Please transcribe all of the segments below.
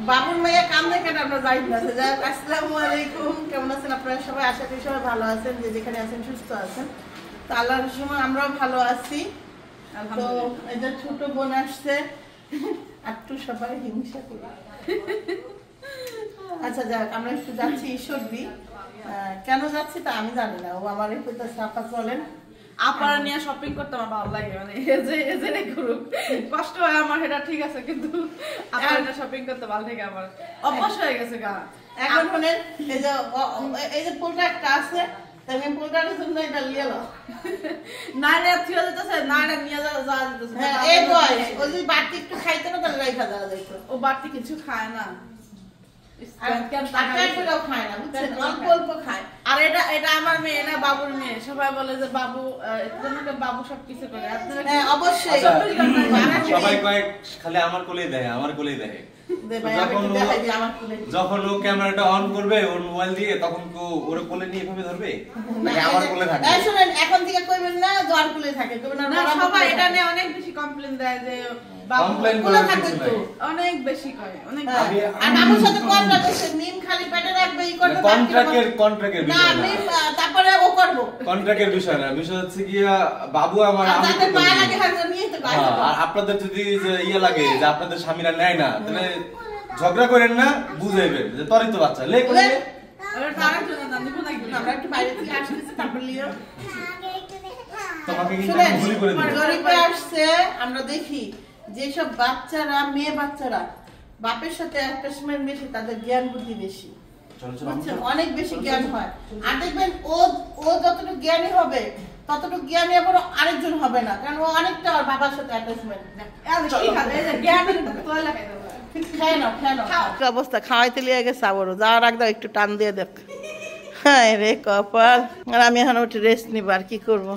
বাবুর মেয়ে কাম দেখে আমরা যাই না। আসসালামু আলাইকুম, কেমন আছেন আপনারা সবাই? আশা করি সবাই ভালো আছেন, যে যেখানে আছেন সুস্থ আছেন। তো আল্লাহর সময় আমরাও ভালো আছি। তো এই যে ছোট বোন আসছে, একটু সবাই হিংসা করি। আচ্ছা যাক, আমরা একটু যাচ্ছি ঈশ্বরদী। কেন যাচ্ছি তা আমি জানি না, ও আমার একটু আপা চলেন। আপনারা নিয়ে শপিং করতে আমার ভালো লাগে, মানে এজে করুক কষ্ট হয় আমার, এটা ঠিক আছে, কিন্তু আপনারা শপিং করতে ভালো লাগে আমার, অভ্যাস হয়ে গেছে গা। এখন মনে এই যে পোলটা একটা আছে, তুমি পোলটার জন্য এটা নিয়ে নাও। নাইরা থিও যেতেছে, নাইরা নিয়ে যাওয়া যেতেছে। হ্যাঁ এই বয়স ও যদি বাড়তি একটু খাইতে না তাহলে রাইখা যাওয়া যাইতো। ও বাড়তি কিছু খায় না, আর এটা আমার মেয়ে না বাবুর মেয়ে। সবাই বলে যে বাবু বাবু সবকিছু করে। অবশ্যই সবাই কয় খালি আমার কোলেই দেয়, আমার কোলেই দেয়। যখন ও ক্যামেরাটা অন করবে ওর মোবাইল দিয়ে, তখন তো ওর কোলে নিয়ে এভাবে ধরবে, নাকি আমার কোলে থাকবে? শুনেন, এখন থেকে কইবেন না জোয়ার কোলে থাকে, কইবেন না। সবাই এটা নিয়ে অনেক বেশি কমপ্লেইন দেয় যে কমপ্লেইন করে কিছু নাই, অনেক বেশি কয়, অনেক। আর বাবুর সাথে কন্ট্রাক্ট করছে, নিম খালি পেটে রাখবে, ই করবে। কন্ট্রাক্টের বিষয় না, তারপরে ও করব। কন্ট্রাক্টের বিষয় না, বিষয় হচ্ছে কি বাবু আমার আমি তাতে পা লাগে হাতে নিয়ে তো গায়। আর আপনাদের যদি ইয়া লাগে যে আপনাদের স্বামীরা নেয় না, তাহলে ঝগড়া করেন না, বুঝাইবেন যে তোরই তো বাচ্চা লে করে। আমরা একটু বাইরে থেকে আসতেছি, তারপর লিও তোমাকে কিন্তু ভুল করে দিই। জরিপে আসছে, আমরা দেখি যেসব বাচ্চারা, মেয়ে বাচ্চারা বাপের সাথে অ্যাটাচমেন্ট বেশি, তাদের জ্ঞান বুদ্ধি বেশি, অনেক বেশি জ্ঞান হয়। আর দেখবেন ও যতটুকু জ্ঞানী হবে, ততটুকু জ্ঞানী আবার আরেকজন হবে না, কারণ ও অনেকটা ওর বাবার সাথে অ্যাটাচমেন্ট। অবস্থা খাওয়াইতে লিয়ে গেছে, আবারও যাওয়ার আগে একটু টান দিয়ে দেখ। হ্যাঁ রে কপাল। আর আমি এখন উঠে রেস্ট নিব, আর কি করবো।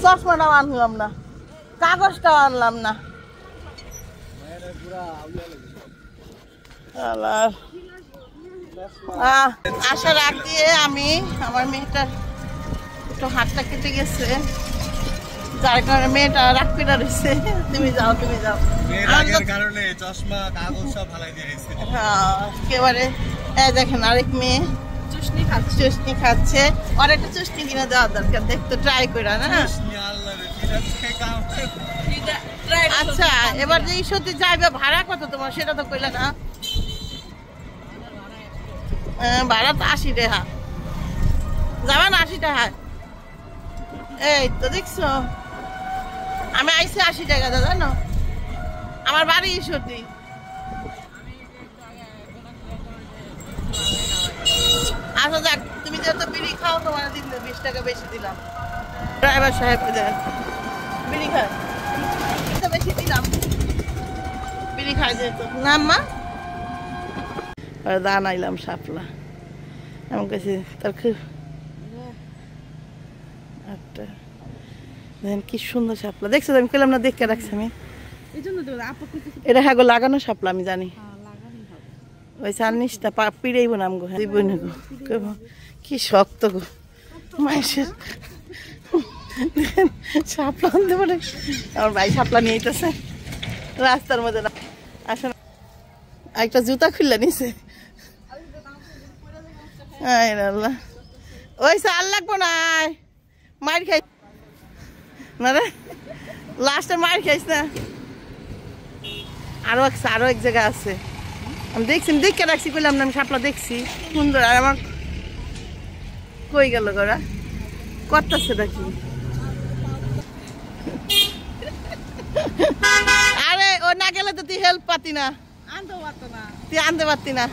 চশমাটাও আনলাম না, কাগজটাও আনলাম না। আসার আগ দিয়ে আমি আমার মেয়েটার একটু হাতটা কেটে গেছে, যার কারণে মেয়েটা রাগ পেটা রয়েছে। তুমি যাও, তুমি যাও। হ্যাঁ একেবারে। দেখেন আরেক মেয়ে চুষনি খাচ্ছে, আর একটা চুষনি কিনে দেওয়া দরকার, দেখতো ট্রাই করে না। আচ্ছা এবার যে ঈশ্বরদী যাইবে, ভাড়া কত তোমার সেটা তো কইলে না। ভাড়া তো 80 টাকা, যাবে না 80 টাকা? এই তো দেখছো, আমি আইসি 80 টাকা দাদা, জানো আমার বাড়ি ঈশ্বরদী। আচ্ছা যাক, তুমি যেহেতু বিড়ি খাও, তোমার দিন 20 টাকা বেশি দিলাম। ড্রাইভার সাহেব বিড়ি খায় বেশি দিলাম, বিড়ি খাই যেহেতু। না মা দান আইলাম শাপলা, এমন কাছে তার খুব একটা দেখেন কি সুন্দর শাপলা। দেখছো আমি কইলাম না, দেখে রাখছি আমি। এটা হ্যাঁ গো লাগানো শাপলা, আমি জানি। ওই চান্নিসটা পিড়েইব নাম গো, হ্যাঁ বই না গো, কি শক্ত গো মাইসের। শাপলা আনতে পারে, আমার ভাই শাপলা নিয়ে আইতেছে রাস্তার মধ্যে। আসলে একটা জুতা খুললে নিছে। আল্লাহ, ওই চাল লাগবো না, মার খাই না রে, লাস্টে মার খাইস না। আরো এক জায়গা আছে, আমি দেখছি, আমি দেখে রাখছি, কইলাম না আমি শাপলা দেখছি সুন্দর। আর আমার কই গেল গোরা করতেছে নাকি? আরে ও না গেলে তো তুই হেল্প পাতি না, তুই আনতে পারতি না।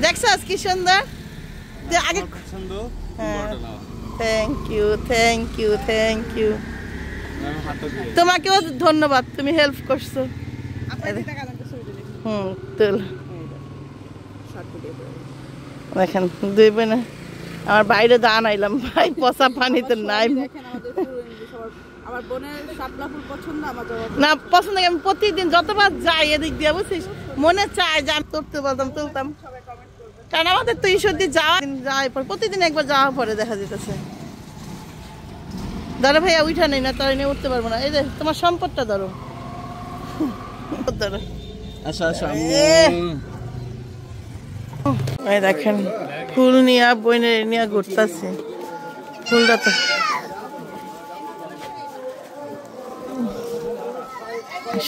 দেখছস কি সুন্দর আগে। Thank you, thank you, thank you. তোমাকেও ধন্যবাদ, তুমি হেল্প করছো। তুল দেখেন দুই বোনে আমার বাইরে দান আইলাম, ভাই পচা পানিতে নাই না পছন্দ। আমি প্রতিদিন যতবার যাই এদিক দিয়ে, বুঝছিস, মনে চায় যে আমি তুলতে বলতাম, তুলতাম। কারণ আমাদের তো ঈশ্বরদী যাওয়া যায়, প্রতিদিন একবার যাওয়া পরে দেখা যেতেছে। ধরো ভাইয়া উঠা নেই না, তাই নিয়ে উঠতে পারবো না। এই যে তোমার সম্পদটা ধরো, ধরো। এই দেখেন ফুল নিয়ে বইনের নিয়ে ঘুরতেছে, ফুলটা তো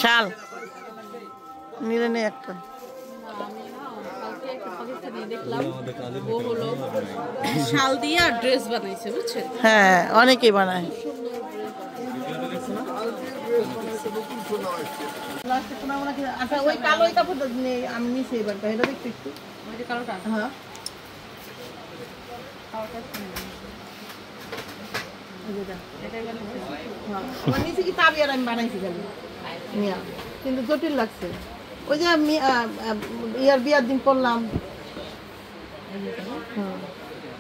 শাল নিলে নেই একটা। শাল দিয়ে ড্রেস বানাইছে বুঝছেন? হ্যাঁ অনেকেই বানায়। আচ্ছা ওই কালো কাপড়টা আমি নিয়েছি এবার, এটা দেখতে একটু কালোটা। হ্যাঁ আমার নিচে কি পাবি আর আমি বানাইছি খালি মিয়া, কিন্তু জটিল লাগছে। ওই যে আমি ইয়ার বিয়ার দিন করলাম।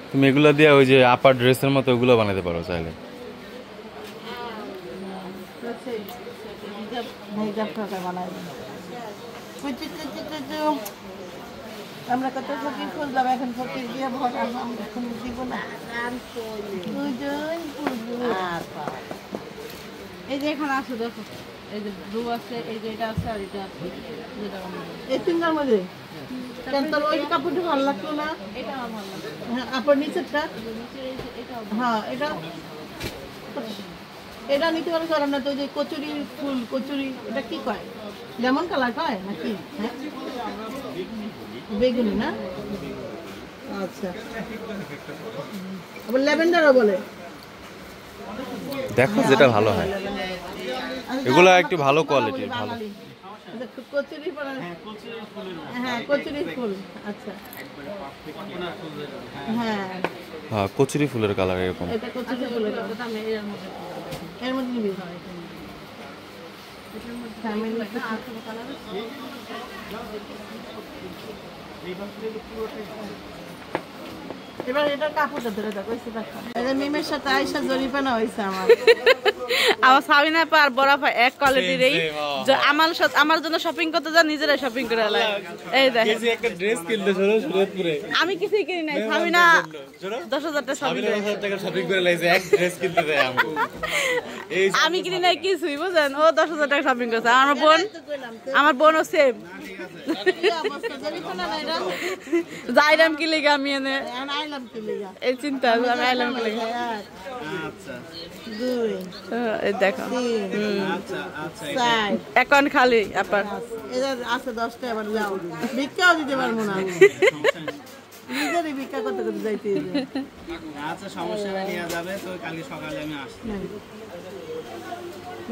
তুমি এগুলো দিয়ে ওই যে আপার ড্রেসের মতো ওগুলো বানাতে পারো চাইলে। আমরা কত ফকির খুঁজলাম, এখন ফকির দিয়ে ভর এখন দিব না। এই যে এখানে আছে দেখো, এই যে ব্লু আছে, এই যে এটা আছে, আর এটা আছে, এই তিনটার মধ্যে তোর ওই কাপড়টা ভালো লাগতো না? এটা আমার ভালো লাগে। হ্যাঁ আপনার নিচেরটা, হ্যাঁ এটা নিতে পারো। কারণ না তো যে কচুরি ফুল, কচুরি এটা কি কয়, লেমন কালার কয় নাকি? হ্যাঁ বেগুনি না? আচ্ছা আবার ল্যাভেন্ডারও বলে। দেখো যেটা ভালো হয়, এগুলো একটু ভালো কোয়ালিটির, ভালো। কচুরি, হ্যাঁ কচুরি ফুল। আচ্ছা হ্যাঁ হ্যাঁ কচুরি ফুলের কালার এরকম। এটা কচুরি ফুলের, এর মধ্যে নিবি। এবার এটার কাপড়টা ধরে দেখো, মিমের সাথে আয়সা জরিপানা হয়েছে আমার। আমার সাবিনা পা আর বড় পা এক কোয়ালিটির। এই আমার সাথে আমার জন্য শপিং করতে যা, নিজেরাই শপিং করে আলাই। এই দেখেন একটা ড্রেস কিনতে চলো সুরতপুরে, আমি কিছুই কিনি নাই। সাবিনা 10,000 টাকা শপিং করে, 10,000 টাকা শপিং করে লাইছে এক ড্রেস কিনতে দেয় আমাকে। আমি কিনি নাই কিছুই, বুঝেন? ও 10,000 টাকা শপিং করেছে। আমার বোনও সেম। যাইলাম কি লেগে আমি এনে এই চিন্তা, আমি আইলাম কি লেগে। দেখো এখন খালি আপার আছে 10টা, এবার যাও ভিক্ষাও দিতে পারবো না, নিজেরই ভিক্ষা করতে করতে যাইতে। আচ্ছা সমস্যা নেই, নিয়ে যাবে তো, কালকে সকালে আমি আসছি।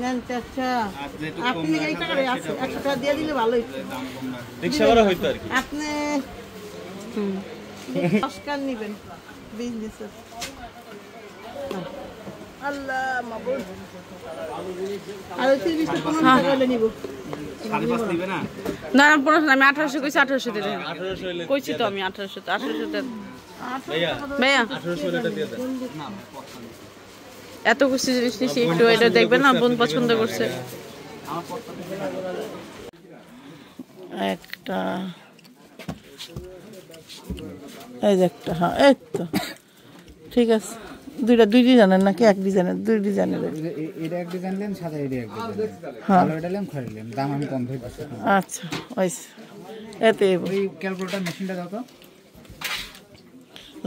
নেন চাচা, আপনি এই টাকা 100 টাকা দিয়ে দিলে ভালো হইতো, রিকশা ভাড়া হইতো আর কি। আপনি অস্কার নিবেন বিজনেসের। আল্লাহ মাবুদ, আর 30 টা 15 টাকা হলে নিব। না না 15 না, আমি 1800 কইছি, 1800 দিলে কইছি তো আমি 1800 দেন ভাইয়া 1800 টাকা দিয়ে দেন। এত খুশি জিনিস নিছি, একটু এটা দেখবেন না, বোন পছন্দ করছে। একটা এই যে একটা, হ্যাঁ এই তো ঠিক আছে। দুই ডিজাইনের নাকি এক ডিজাইনের? 2 ডিজাইনের। এটা এক ডিজাইন নেন, সাদা এটা এক ডিজাইন। হ্যাঁ এটা নেন, খয়ের নেন, দাম আমি কম ধরে দিচ্ছি। আচ্ছা হইছে। এতে ওই ক্যালকুলেটর মেশিনটা দাও তো।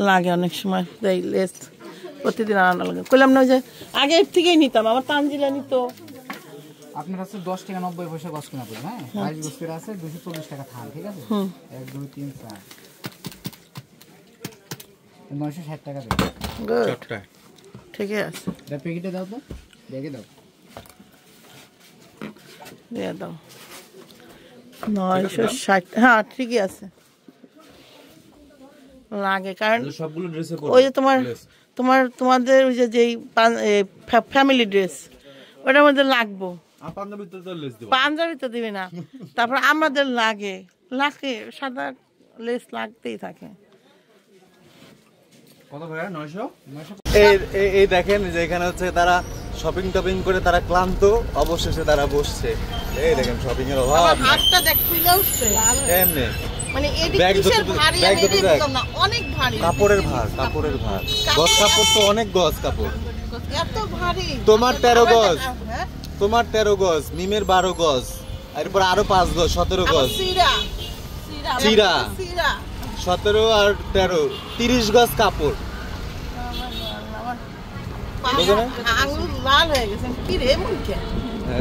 লাগে অনেক সময় দেই লেস, প্রতিদিন আনা লাগে। কইলাম না যে আগে এর থেকেই নিতাম, আমার তানজিলা নিত। আপনার কাছে 10 টাকা 90 পয়সা গস কিনা পড়বে। হ্যাঁ 22 গস করে আছে, 240 টাকা থান, ঠিক আছে? 1 2 3 4 960 টাকা দেব। গুড, ঠিক আছে। এটা প্যাকেটে দাও তো, ব্যাগে দাও, দিয়ে দাও। 960, হ্যাঁ ঠিকই আছে, লাগে। কারণ সবগুলো ড্রেসে ওই যে তোমাদের ওই যে যেই ফ্যামিলি ড্রেস, ওটার মধ্যে লাগবো। পাঞ্জাবি তো দিবি না, তারপর আমাদের লাগে সাদা লেস লাগতেই থাকে। কত ভাইয়া? 900। এই দেখেন যে এখানে হচ্ছে তারা শপিং টপিং করে তারা ক্লান্ত, অবশেষে তারা বসছে। এই দেখেন শপিং এর অভাব। হাতটা দেখ ফুলে উঠছে এমনি, মানে এদিক কিসের ভারী, আমি বুঝলাম না, অনেক ভারী। কাপড়ের ভার, গস কাপড় তো অনেক, গস কাপড় এত ভারী। তোমার 13 গজ, হ্যাঁ তোমার 13 গজ, মিমের 12 গজ, এরপর আরো 5 গজ, 17 গজ। সিরা চিরা। সিরা 17 আর 13 30 গজ কাপড়। আঙুল লাল হয়ে গেছে কি রে মুখে।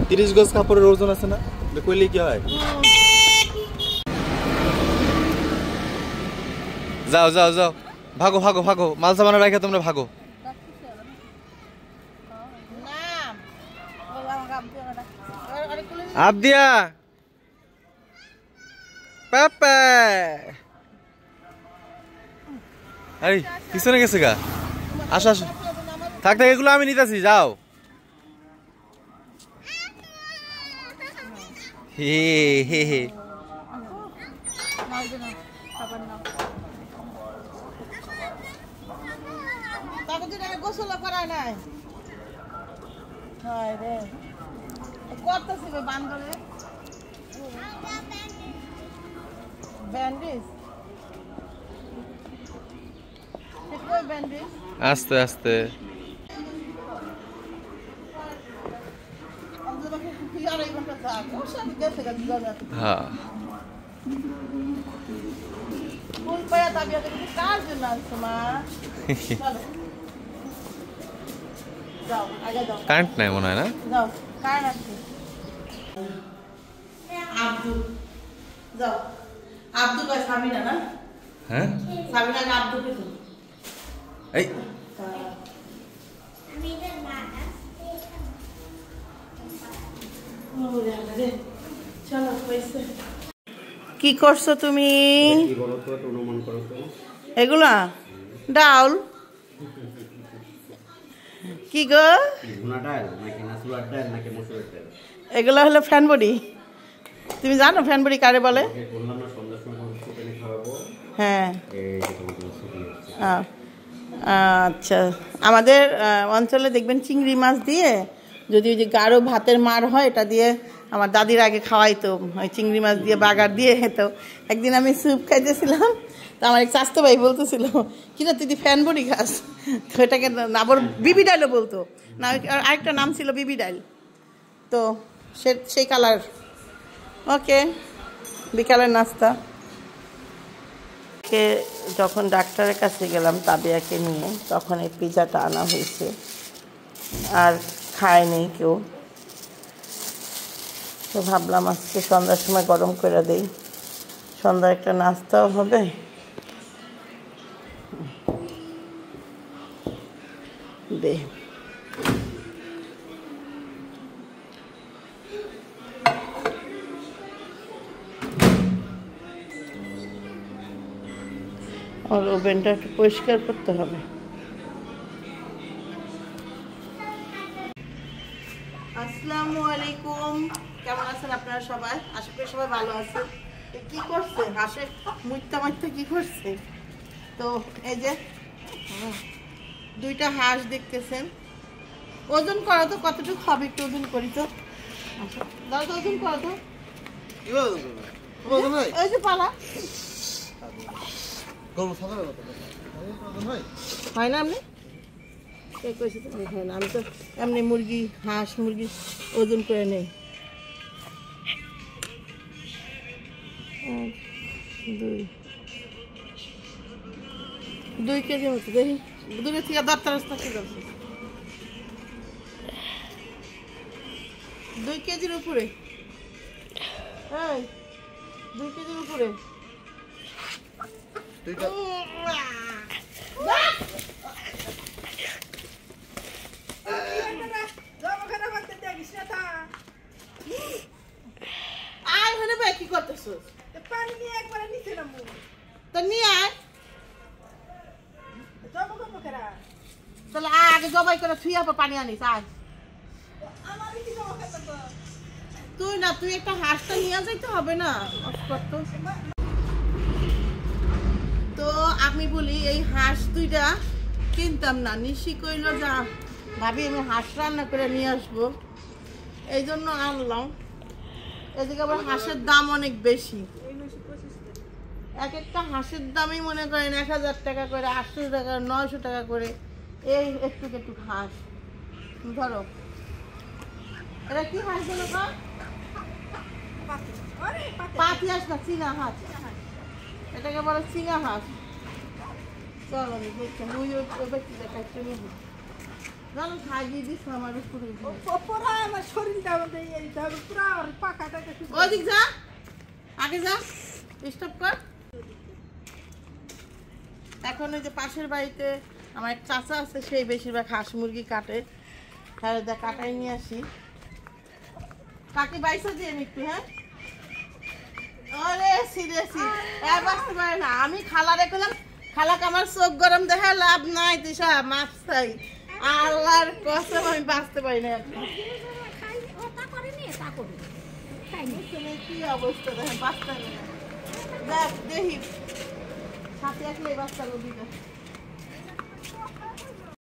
30 গজ কাপড়ের ওজন আছে না, কইলে কি হয়? যাও যাও যাও, ভাগো ভাগো ভাগো, মাল সামানা রাখে তোমরা ভাগো। আবদিয়া পাপা, আরে পিছনে গেছে গা। আসো আসো, থাক থাক, এগুলো আমি নিতেছি, যাও। হে হে হে, গোসল করায় নাই রে করতেছি বান্ধবে ব্যান্ডেজ ব্যান্ডেজ আস্তে আস্তে। হ্যাঁ কারেন্ট নাই মনে হয় না। হ্যাঁ এই কি করছো তুমি? এগুলা ডাউল কি গো? এগুলা হলো ফ্যান বডি। তুমি জানো ফ্যান বডি কারে বলে? হ্যাঁ আচ্ছা, আমাদের অঞ্চলে দেখবেন চিংড়ি মাছ দিয়ে যদি ওই যে গাঢ় ভাতের মার হয়, এটা দিয়ে আমার দাদির আগে খাওয়াইতো, ওই চিংড়ি মাছ দিয়ে বাগার দিয়ে খেতো। একদিন আমি স্যুপ খাইতেছিলাম, তো আমার এক চাস্তো ভাই বলতেছিল কিনা তুই ফ্যান বডি খাস, তো এটাকে আবার বিবি ডাইলও বলতো না, আরেকটা নাম ছিল বিবি ডাইল। তো সেই কালার। ওকে, বিকালের নাস্তা। যখন ডাক্তারের কাছে গেলাম তাবিয়াকে নিয়ে, তখন এই পিজাটা আনা হয়েছে, আর খায়নি কেউ। তো ভাবলাম আজকে সন্ধ্যার সময় গরম করে দেই, সন্ধ্যার একটা নাস্তাও হবে। দে আর ওভেনটা একটু পরিষ্কার করতে হবে। আসসালামু আলাইকুম, কেমন আছেন আপনারা সবাই? আশা করি সবাই ভালো আছেন। কি করছে হাঁসে মুইতা মাইতা কি করছে? তো এই যে দুইটা হাঁস দেখতেছেন। ওজন করা তো কতটুকু হবে, একটু ওজন করি তো। আচ্ছা দাও তো, ওজন করা তো। ওই যে পালা হয় না, আপনি আমি তো এমনি মুরগি হাঁস মুরগি ওজন করে নেই। 2 কেজি মতো দেখি, দূরে থেকে 10 কেজি, 2 কেজির উপরে। 2 কেজির উপরে। কি করতেছো? পানি নিয়ে একবার নিচে নামো তো, নিয়ে আয়। তাহলে আগে জবাই করে থুই পানি আনিস। আয় তুই না, তুই একটা হাঁসটা নিয়ে যাইতে হবে না। তো আমি বলি এই হাঁস দুইটা কিনতাম না, নিশি কইল যা ভাবি আমি হাঁস রান্না করে নিয়ে আসবো, এই জন্য আনলাম। এদিকে আবার হাঁসের দাম অনেক বেশি, এক একটা হাঁসের দামই মনে করেন 1000 টাকা করে, 800 টাকা, 900 টাকা করে। এই একটু একটু হাঁস ধরো এটা কি হাঁস বলো তো? পাতি হাঁস না, চীনা হাঁস। এটাকে বলে চীনা হাঁস। চলো আমি দেখছি, ওই ব্যক্তি দেখাচ্ছে বুঝি জানো সাজিয়ে দিস আমার উপরে আমার শরীরটা আমাদের এইটা পুরো পাকাটাকে ওদিক যা, আগে যা, স্টপ কর। এখন ওই যে পাশের বাড়িতে আমার এক চাচা আছে, সেই বেশিরভাগ হাঁস মুরগি কাটে। হ্যাঁ দেখ কাটাই নিয়ে আসি। কাকে বাইসা দিয়ে একটু, হ্যাঁ আরে সিরিয়াসলি বাঁচতে পারে না। আমি খালা দেখলাম, খালাকে আমার চোখ গরম দেখা লাভ নাই, দিশা মাছ চাই। আল্লাহর কসম আমি বাঁচতে পারি না এখন। কি অবস্থা দেখেন, বাঁচতে দেখ দেখি সাথে আসলে বাচ্চা লোক